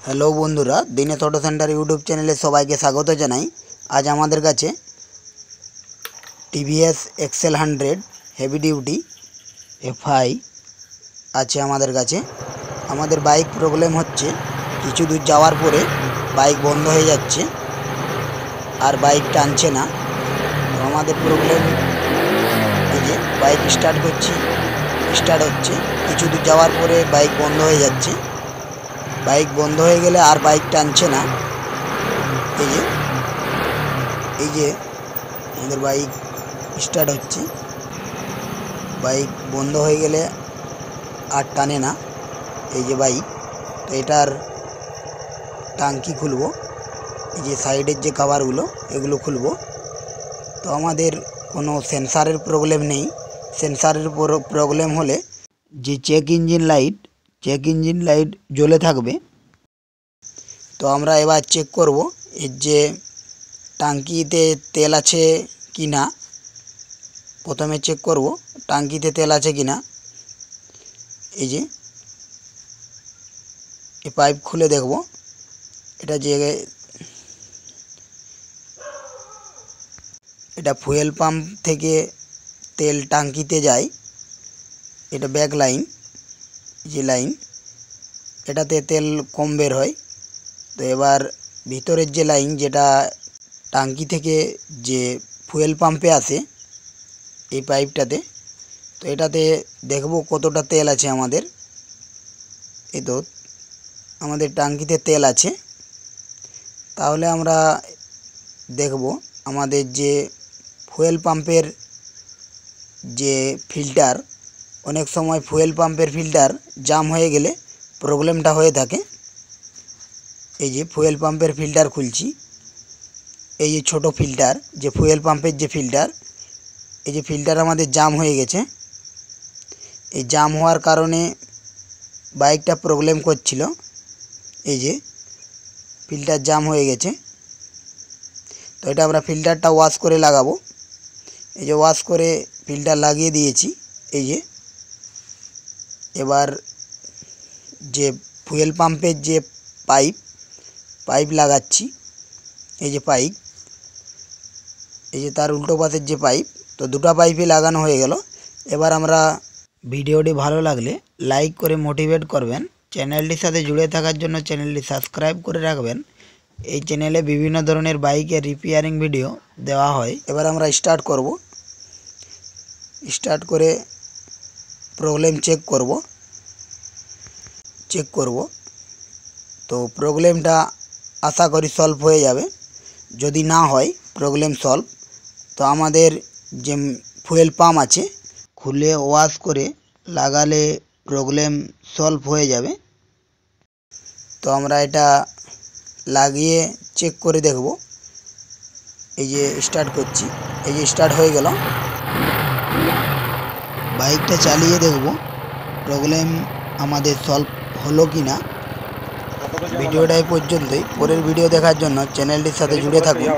Hello বন্ধুরা, Dinesh auto centre YouTube চ্যানেলে সবাইকে স্বাগত জানাই। আজ আমাদের কাছে TVS XL 100 heavy duty FI আছে আমাদের কাছে। আমাদের বাইক প্রবলেম হচ্ছে, কিছু দূর যাওয়ার পরে বাইক বন্ধ হয়ে যাচ্ছে আর বাইক টানছে না। আমাদের প্রবলেম এই যে বাইক স্টার্ট করছি, স্টার্ট হচ্ছে, কিছু দূর যাওয়ার পরে বাইক বন্ধ হয়ে যাচ্ছে। বাইক বন্ধ হয়ে গেলে আর বাইক টানছে না। এই যে আমাদের বাইক স্টার্ট হচ্ছে, বাইক বন্ধ হয়ে গেলে আর টানে না। এই যে বাইক, তো এটার টাঙ্কি খুলবো, এই যে সাইডের যে কভারগুলো এগুলো খুলবো। তো আমাদের কোনো সেন্সারের প্রবলেম নেই। সেন্সারের প্রবলেম হলে যে চেক ইঞ্জিন লাইট জ্বলে থাকবে। তো আমরা এবার চেক করব এর যে টাঙ্কিতে তেল আছে কি না। প্রথমে চেক করব টাঙ্কিতে তেল আছে কি না। এই যে এই পাইপ খুলে দেখব, এটা ফুয়েল পাম্প থেকে তেল টাঙ্কিতে যায়। এটা ব্যাক লাইন, যে লাইন এটাতে তেল কম বের হয়। তো এবার ভিতরের যে লাইন, যেটা টাঙ্কি থেকে যে ফুয়েল পাম্পে আসে, এই পাইপটাতে, তো এটাতে দেখব কতটা তেল আছে আমাদের। এই তো আমাদের টাঙ্কিতে তেল আছে। তাহলে আমরা দেখব আমাদের যে ফুয়েল পাম্পের যে ফিল্টার, অনেক সময় ফুয়েল পাম্পের ফিল্টার জাম হয়ে গেলে প্রবলেমটা হয়ে থাকে। এই যে ফুয়েল পাম্পের ফিল্টার খুলছি, এই যে ছোট ফিল্টার, যে ফুয়েল পাম্পের যে ফিল্টার, এই যে ফিল্টার আমাদের জাম হয়ে গেছে। এই জাম হওয়ার কারণে বাইকটা প্রবলেম করছিল। এই যে ফিল্টার জাম হয়ে গেছে। তো এটা আমরা ফিল্টারটা ওয়াশ করে লাগাবো। এই যে ওয়াশ করে ফিল্টার লাগিয়ে দিয়েছি। এই যে এবার যে ফুয়েল পাম্পের যে পাইপ লাগাচ্ছি, এই যে পাইপ, এই যে তার উল্টো পাশের যে পাইপ, তো দুটো পাইপই লাগানো হয়ে গেল। এবার আমরা ভিডিওটি ভালো লাগলে লাইক করে মোটিভেট করবেন। চ্যানেলটির সাথে জুড়ে থাকার জন্য চ্যানেলটি সাবস্ক্রাইব করে রাখবেন। এই চ্যানেলে বিভিন্ন ধরনের বাইকের রিপেয়ারিং ভিডিও দেওয়া হয়। এবার আমরা স্টার্ট করে প্রবলেম চেক করব। তো প্রবলেমটা আশা করি সলভ হয়ে যাবে। যদি না হয় প্রবলেম সলভ, তো আমাদের যে ফুয়েল পাম্প আছে খুলে ওয়াশ করে লাগালে প্রবলেম সলভ হয়ে যাবে। তো আমরা এটা লাগিয়ে চেক করে দেখব। এই যে স্টার্ট করছি, এই যে স্টার্ট হয়ে গেল। বাইকটা চালিয়ে দেখব প্রবলেম আমাদের সলভ হলো কি না। ভিডিওটা এই পর্যন্তই। পরের ভিডিও দেখার জন্য চ্যানেলটির সাথে জুড়ে থাকুন।